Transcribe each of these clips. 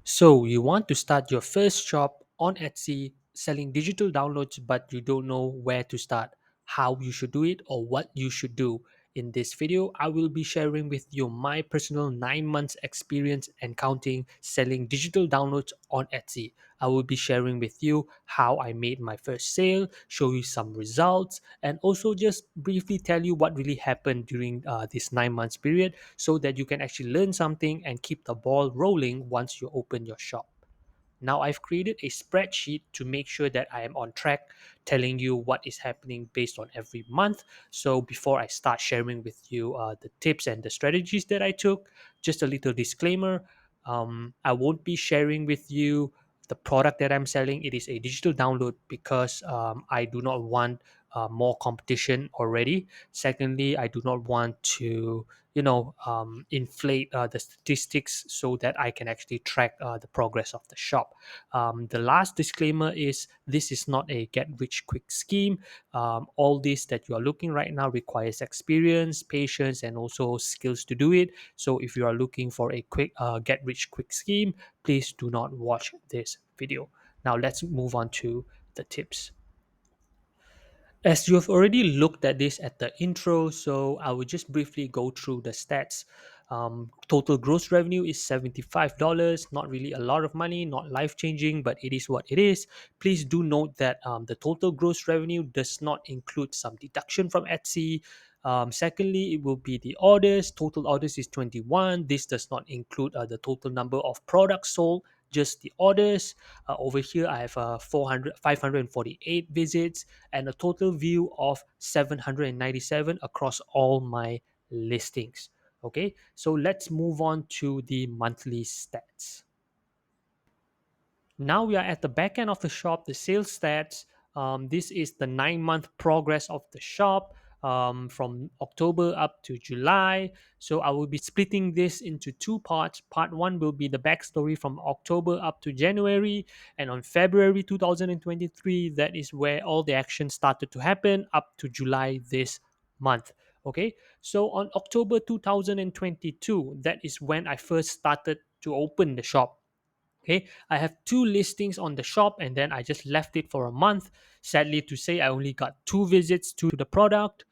So, you want to start your first shop on Etsy selling digital downloads, but you don't know where to start, how you should do it, or what you should do. In this video, I will be sharing with you my personal 9 months experience and counting selling digital downloads on Etsy. I will be sharing with you how I made my first sale, show you some results, and also just briefly tell you what really happened during this 9 months period so that you can actually learn something and keep the ball rolling once you open your shop. Now I've created a spreadsheet to make sure that I am on track, telling you what is happening based on every month. So before I start sharing with you the tips and the strategies that I took, just a little disclaimer. I won't be sharing with you the product that I'm selling. It is a digital download because I do not want more competition already. Secondly, I do not want to inflate the statistics so that I can actually track the progress of the shop. The last disclaimer is this is not a get rich quick scheme. All this that you are looking right now requires experience, patience, and also skills to do it. So if you are looking for a quick get rich quick scheme, please do not watch this video. Now let's move on to the tips. As you have already looked at this at the intro, so I will just briefly go through the stats. Total gross revenue is $75, not really a lot of money, not life changing, but it is what it is. Please do note that the total gross revenue does not include some deduction from Etsy. Secondly, it will be the orders. Total orders is 21. This does not include the total number of products sold, just the orders. Over here, I have 548 visits and a total view of 797 across all my listings. Okay, so let's move on to the monthly stats. Now we are at the back end of the shop, the sales stats. This is the 9 month progress of the shop from October up to July. So I will be splitting this into two parts. Part one will be the backstory from October up to January, and on February 2023, that is where all the action started to happen up to July this month. Okay, so on October 2022, that is when I first started to open the shop. Okay, I have two listings on the shop and then I just left it for a month. Sadly to say, I only got two visits to the product.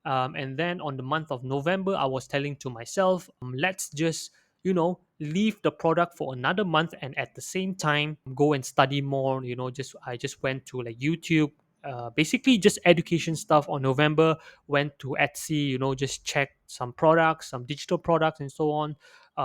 And then on the month of November, I was telling to myself, let's just, leave the product for another month and at the same time go and study more. Just I just went to like YouTube, basically just education stuff on November, went to Etsy, just checked some products, some digital products, and so on.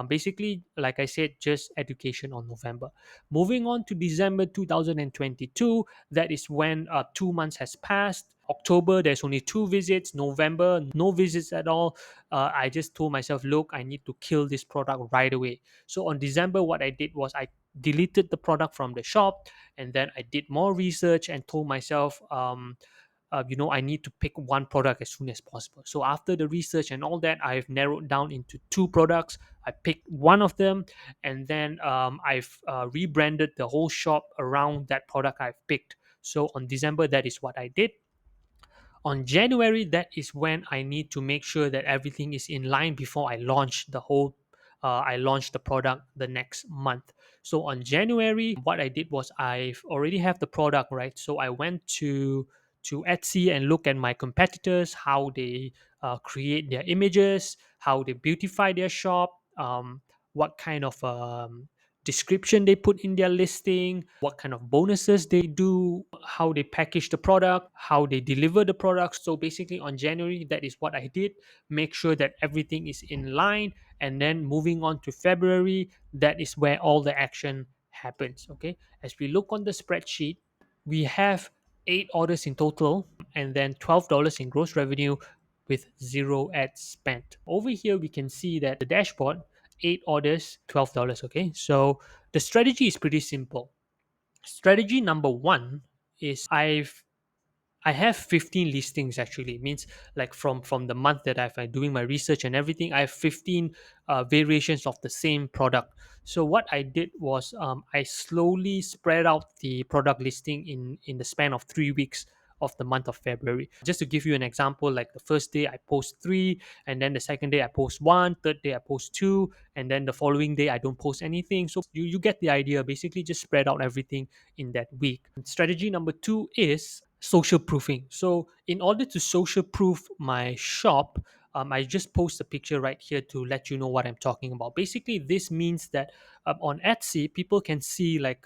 Basically, like I said, just education on November. Moving on to December 2022, that is when 2 months has passed. October, there's only two visits. November, no visits at all. I just told myself, look, I need to kill this product right away. So on December, what I did was I deleted the product from the shop, and then I did more research and told myself, I need to pick one product as soon as possible. So after the research and all that, I've narrowed down into two products. I picked one of them, and then I've rebranded the whole shop around that product I've picked. So on December, that is what I did. On January, that is when I need to make sure that everything is in line before I launch I launched the product the next month. So on January, what I did was I've already have the product, right? So I went to Etsy and look at my competitors, how they create their images, how they beautify their shop, what kind of description they put in their listing, what kind of bonuses they do, how they package the product, how they deliver the product. So basically on January, that is what I did. Make sure that everything is in line. And then moving on to February, that is where all the action happens. Okay. As we look on the spreadsheet, we have 8 orders in total and then $12 in gross revenue with zero ad spent. Over here, we can see that the dashboard, 8 orders, $12. Okay, so the strategy is pretty simple. Strategy number one is I have 15 listings actually. It means like from the month that I've been doing my research and everything, I have 15 variations of the same product. So what I did was I slowly spread out the product listing in the span of 3 weeks. of the month of February. Just to give you an example, like the first day I post three, and then the second day I post one, third day I post two, and then the following day I don't post anything. So you get the idea. Basically, just spread out everything in that week. Strategy number two is social proofing. So in order to social proof my shop, I just post a picture right here to let you know what I'm talking about. Basically, this means that on Etsy, people can see like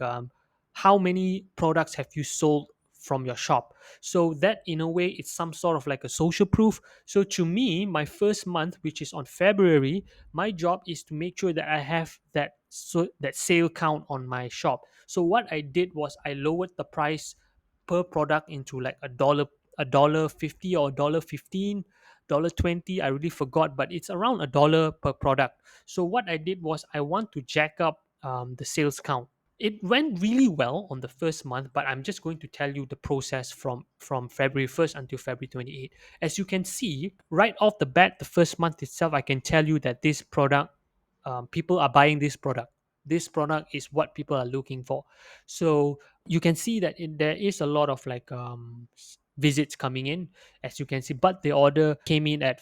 how many products have you sold from your shop. So that in a way, it's some sort of like a social proof. So to me, my first month, which is on February, my job is to make sure that I have that sale count on my shop. So what I did was I lowered the price per product into like a dollar 50 or $1.15, $1.20. I really forgot, but it's around $1 per product. So what I did was I want to jack up the sales count. It went really well on the first month, but I'm just going to tell you the process from February 1st until February 28th. As you can see, right off the bat, the first month itself, I can tell you that this product, people are buying this product. This product is what people are looking for. So you can see that there is a lot of like visits coming in, as you can see, but the order came in at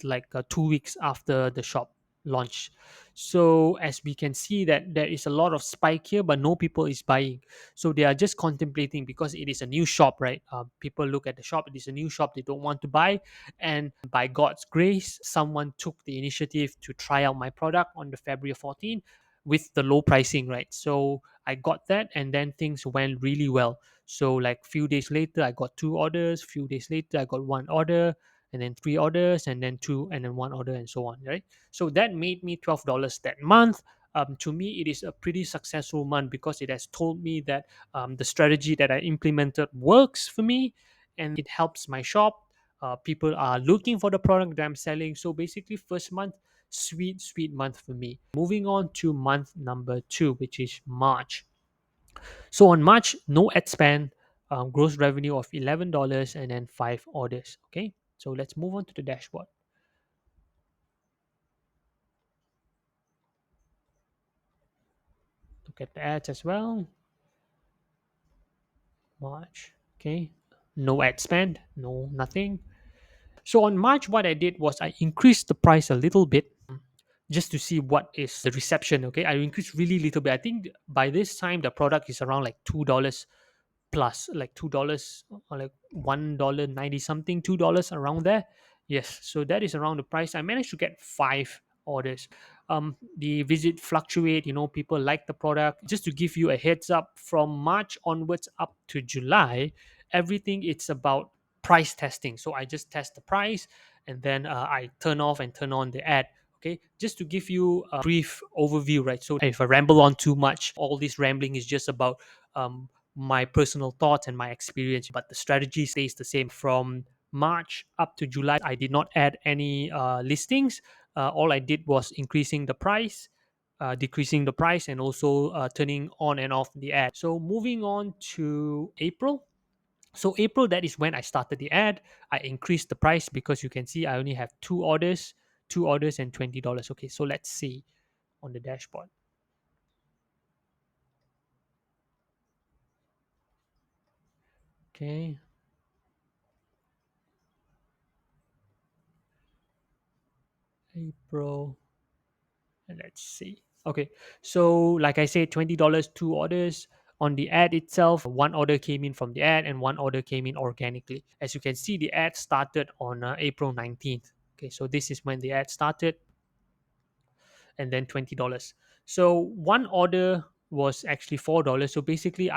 like 2 weeks after the shop launch. So as we can see that there is a lot of spike here, but no people is buying. So they are just contemplating because it is a new shop, right? People look at the shop, it is a new shop, they don't want to buy. And by God's grace, someone took the initiative to try out my product on the February 14th with the low pricing, right? So I got that, and then things went really well. So like few days later, I got two orders. Few days later, I got one order, and then three orders, and then two, and then one order, and so on, right? So that made me $12 that month. To me, it is a pretty successful month because it has told me that the strategy that I implemented works for me, and it helps my shop. People are looking for the product that I'm selling. So basically, first month, sweet month for me. Moving on to month number two, which is March. So on March, no ad spend, gross revenue of $11, and then five orders. Okay, so let's move on to the dashboard. Look at the ads as well. March. Okay, no ad spend, no nothing. So on March, what I did was I increased the price a little bit just to see what is the reception. Okay, I increased really little bit. I think by this time the product is around like $2 plus, like $2 or like $1.90 something, $2 around there. Yes, so that is around the price. I managed to get five orders. The visit fluctuate, people like the product. Just to give you a heads up, from March onwards up to July, everything it's about price testing. So I just test the price, and then I turn off and turn on the ad. Okay, just to give you a brief overview, right? So if I ramble on too much, all this rambling is just about my personal thoughts and my experience, but the strategy stays the same. From March up to July, I did not add any listings. All I did was increasing the price, decreasing the price, and also turning on and off the ad. So moving on to April. So April, that is when I started the ad. I increased the price because you can see I only have two orders and $20. Okay, so let's see on the dashboard. Okay, April. And let's see. Okay, so like I said, $20, two orders. On the ad itself, one order came in from the ad and one order came in organically. As you can see, the ad started on April 19th. Okay, so this is when the ad started, and then $20. So one order was actually $4. So basically,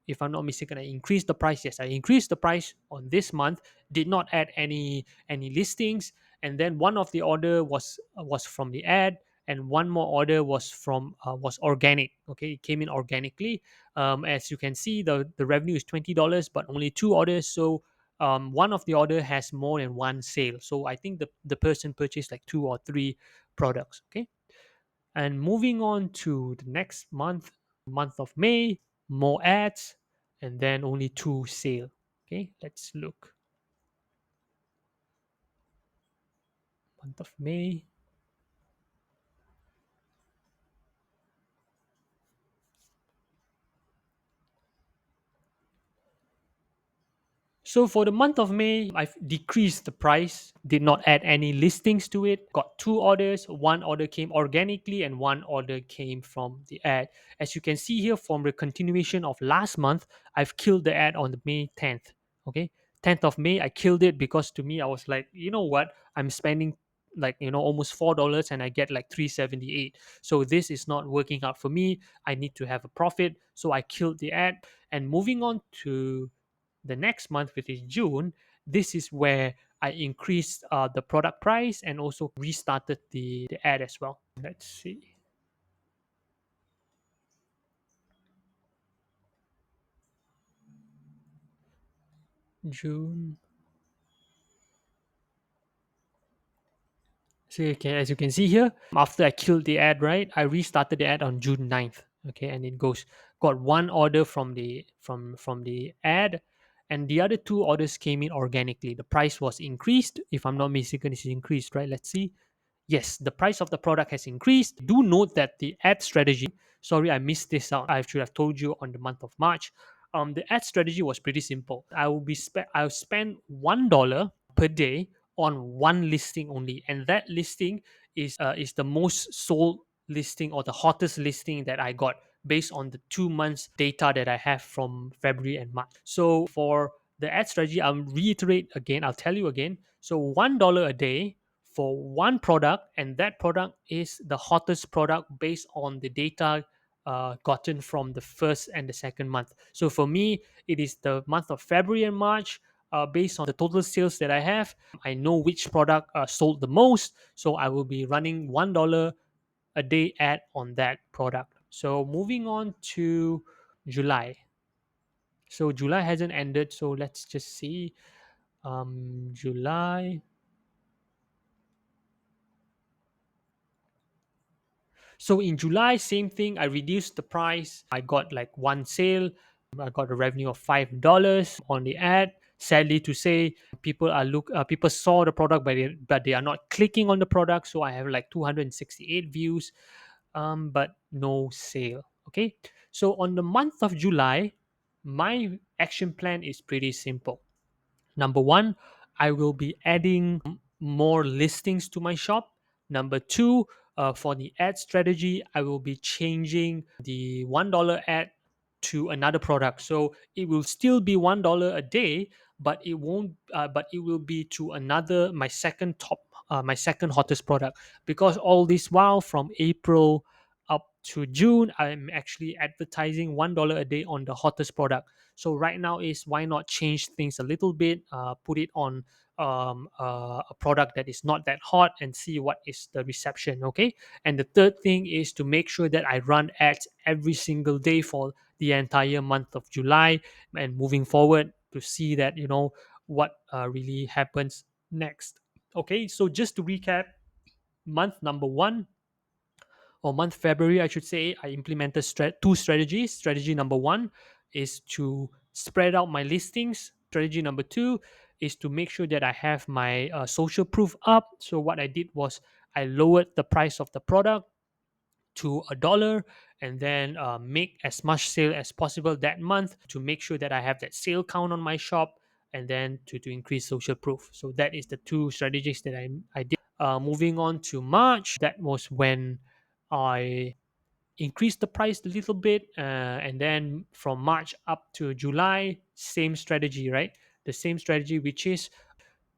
if I'm not mistaken, I increased the price. Yes, I increased the price on this month. Did not add any listings, and then one of the order was from the ad, and one more order was organic. Okay, it came in organically. As you can see, the revenue is $20, but only two orders. So one of the order has more than one sale. So I think the person purchased like two or three products. Okay, and moving on to the next month, month of May, more ads, and then only two sale. Okay, let's look. Month of May. So for the month of May, I've decreased the price, did not add any listings to it. Got two orders. One order came organically and one order came from the ad. As you can see here from the continuation of last month, I've killed the ad on the May 10th. Okay. 10th of May, I killed it because to me, I was like, you know what? I'm spending like almost $4 and I get like 378. So this is not working out for me. I need to have a profit. So I killed the ad. And moving on to the next month, which is June, this is where I increased the product price and also restarted the ad as well. Let's see. June. So okay, as you can see here, after I killed the ad, right, I restarted the ad on June 9th. Okay, and it goes got one order from the ad, and the other two orders came in organically. The price was increased. If I'm not mistaken, it's increased, right? Let's see. Yes, the price of the product has increased. Do note that the ad strategy, sorry, I missed this out. I should have told you on the month of March. The ad strategy was pretty simple. I'll spend $1 per day on one listing only, and that listing is the most sold listing or the hottest listing that I got based on the 2 months data that I have from February and March. So for the ad strategy, I'll reiterate again. I'll tell you again. So $1 a day for one product, and that product is the hottest product based on the data gotten from the first and the second month. So for me, it is the month of February and March. Based on the total sales that I have, I know which product sold the most. So I will be running $1 a day ad on that product. So moving on to July. So July hasn't ended. So let's just see. July. So in July, same thing. I reduced the price. I got like one sale. I got a revenue of $5 on the ad. Sadly to say, people saw the product, but they are not clicking on the product. So I have like 268 views, but no sale. Okay. So on the month of July, my action plan is pretty simple. Number one, I will be adding more listings to my shop. Number two, for the ad strategy, I will be changing the $1 ad to another product. So it will still be $1 a day, but it won't. But it will be to another my second hottest product. Because all this while from April up to June, I'm actually advertising $1 a day on the hottest product. So right now is why not change things a little bit, put it on a product that is not that hot and see what is the reception. Okay. And the third thing is to make sure that I run ads every single day for the entire month of July and moving forward to see that, what really happens next. Okay. So just to recap, month number one, or month February, I should say, I implemented two strategies. Strategy number one is to spread out my listings. Strategy number two is to make sure that I have my social proof up. So what I did was I lowered the price of the product to $1 and then make as much sale as possible that month to make sure that I have that sale count on my shop and then to increase social proof. So that is the two strategies that I did. Moving on to March, that was when I increased the price a little bit, and then from March up to July, same strategy, right? The same strategy, which is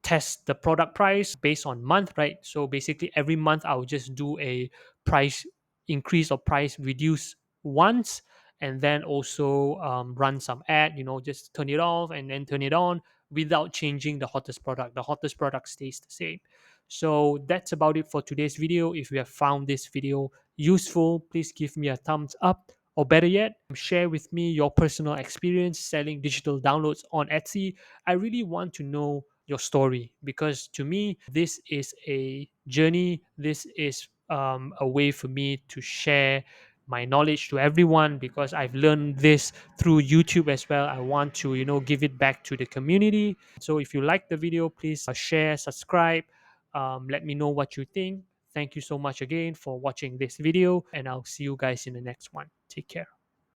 test the product price based on month, right? So basically every month I'll just do a price increase or price reduce once, and then also run some ad, just turn it off and then turn it on without changing the hottest product. The hottest product stays the same. So that's about it for today's video. If you have found this video useful, please give me a thumbs up, or better yet, share with me your personal experience selling digital downloads on Etsy. I really want to know your story, because to me this is a journey. This is a way for me to share my knowledge to everyone, because I've learned this through YouTube as well. I want to give it back to the community. So if you like the video, please share, subscribe, let me know what you think. Thank you so much again for watching this video, and I'll see you guys in the next one. Take care.